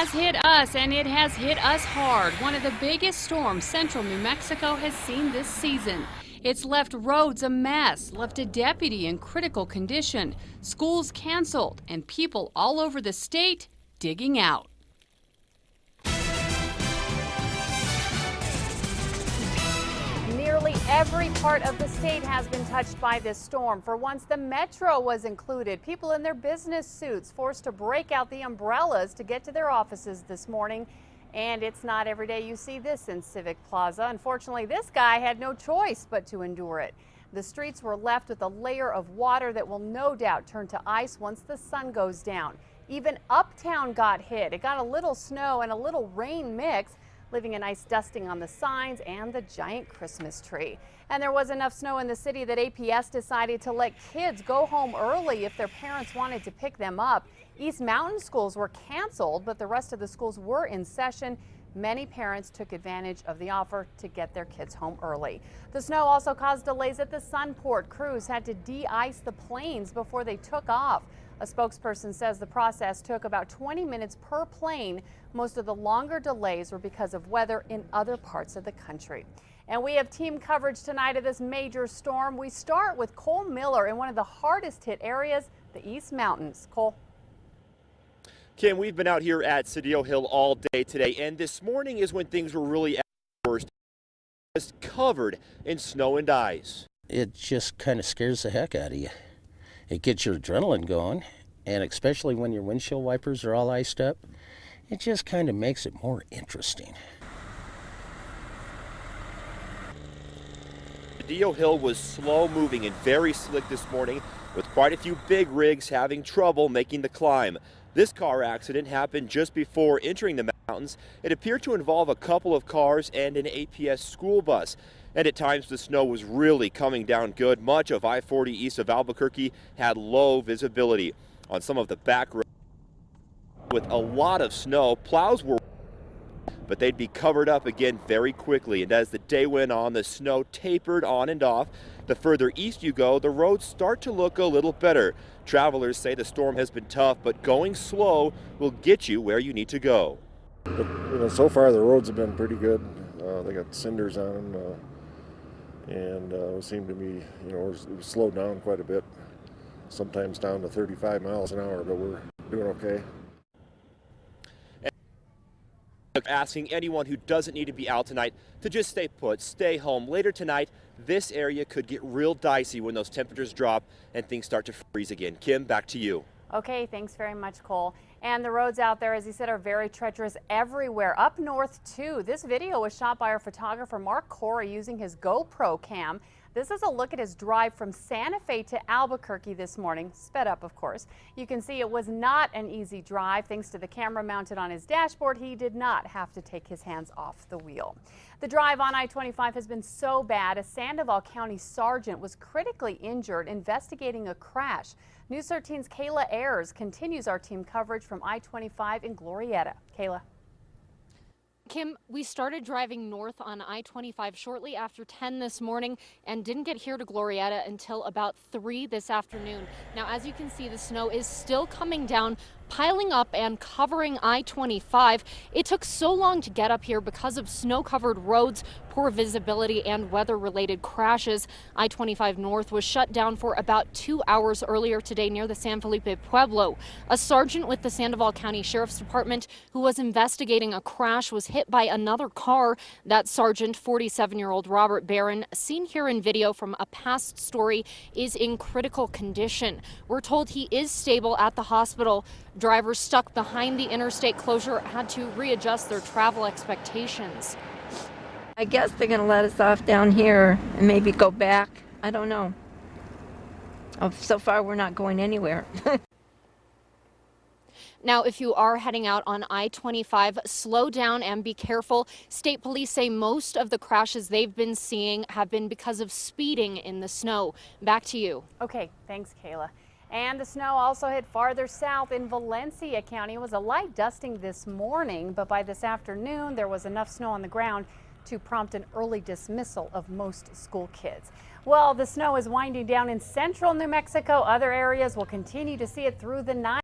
has hit us, and it has hit us hard. One of the biggest storms central New Mexico has seen this season. It's left roads a mess, left a deputy in critical condition, schools canceled, and people all over the state digging out. Nearly every part of the state has been touched by this storm. For once, the metro was included. People in their business suits forced to break out the umbrellas to get to their offices this morning. And it's not every day you see this in Civic Plaza. Unfortunately, this guy had no choice but to endure it. The streets were left with a layer of water that will no doubt turn to ice once the sun goes down. Even Uptown got hit. It got a little snow and a little rain mix, leaving a nice dusting on the signs and the giant Christmas tree. And there was enough snow in the city that APS decided to let kids go home early if their parents wanted to pick them up. East Mountain schools were canceled, but the rest of the schools were in session. Many parents took advantage of the offer to get their kids home early. The snow also caused delays at the Sunport. Crews had to de-ice the planes before they took off. A spokesperson says the process took about 20 minutes per plane. Most of the longer delays were because of weather in other parts of the country. And we have team coverage tonight of this major storm. We start with Cole Miller in one of the hardest hit areas, the East Mountains. Cole. Kim, we've been out here at Cedillo Hill all day today, and this morning is when things were really at their worst. Just covered in snow and ice. It just kind of scares the heck out of you. It gets your adrenaline going, and especially when your windshield wipers are all iced up, it just kind of makes it more interesting. Cedillo Hill was slow moving and very slick this morning, with quite a few big rigs having trouble making the climb. This car accident happened just before entering the mountains. It appeared to involve a couple of cars and an APS school bus. And at times the snow was really coming down good. Much of I-40 east of Albuquerque had low visibility. On some of the back roads with a lot of snow, plows were, but they'd be covered up again very quickly. And as the day went on, the snow tapered on and off. The further east you go, the roads start to look a little better. Travelers say the storm has been tough, but going slow will get you where you need to go. But, so far the roads have been pretty good. They got cinders on them, and it seemed to be, it was slowed down quite a bit. Sometimes down to 35 miles an hour, but we're doing okay. Asking anyone who doesn't need to be out tonight to just stay put, stay home. Later tonight, this area could get real dicey when those temperatures drop and things start to freeze again. Kim, back to you. Okay, thanks very much, Cole. And the roads out there, as you said, are very treacherous everywhere. Up north, too. This video was shot by our photographer, Mark Corey, using his GoPro cam. This is a look at his drive from Santa Fe to Albuquerque this morning, sped up, of course. You can see it was not an easy drive. Thanks to the camera mounted on his dashboard, he did not have to take his hands off the wheel. The drive on I-25 has been so bad, a Sandoval County sergeant was critically injured investigating a crash. News 13's Kayla Ayers continues our team coverage from I-25 in Glorieta. Kayla. Kim, we started driving north on I-25 shortly after 10 this morning and didn't get here to Glorieta until about 3 this afternoon. Now, as you can see, the snow is still coming down, piling up and covering I-25. It took so long to get up here because of snow-covered roads, poor visibility, and weather-related crashes. I-25 North was shut down for about 2 hours earlier today near the San Felipe Pueblo. A sergeant with the Sandoval County Sheriff's Department who was investigating a crash was hit by another car. That sergeant, 47-year-old Robert Barron, seen here in video from a past story, is in critical condition. We're told he is stable at the hospital. Drivers stuck behind the interstate closure had to readjust their travel expectations. I guess they're going to let us off down here and maybe go back. I don't know. So far, we're not going anywhere. Now, if you are heading out on I-25, slow down and be careful. State police say most of the crashes they've been seeing have been because of speeding in the snow. Back to you. Okay, thanks, Kayla. And the snow also hit farther south in Valencia County. It was a light dusting this morning, but by this afternoon, there was enough snow on the ground to prompt an early dismissal of most school kids. Well, the snow is winding down in central New Mexico. Other areas will continue to see it through the night.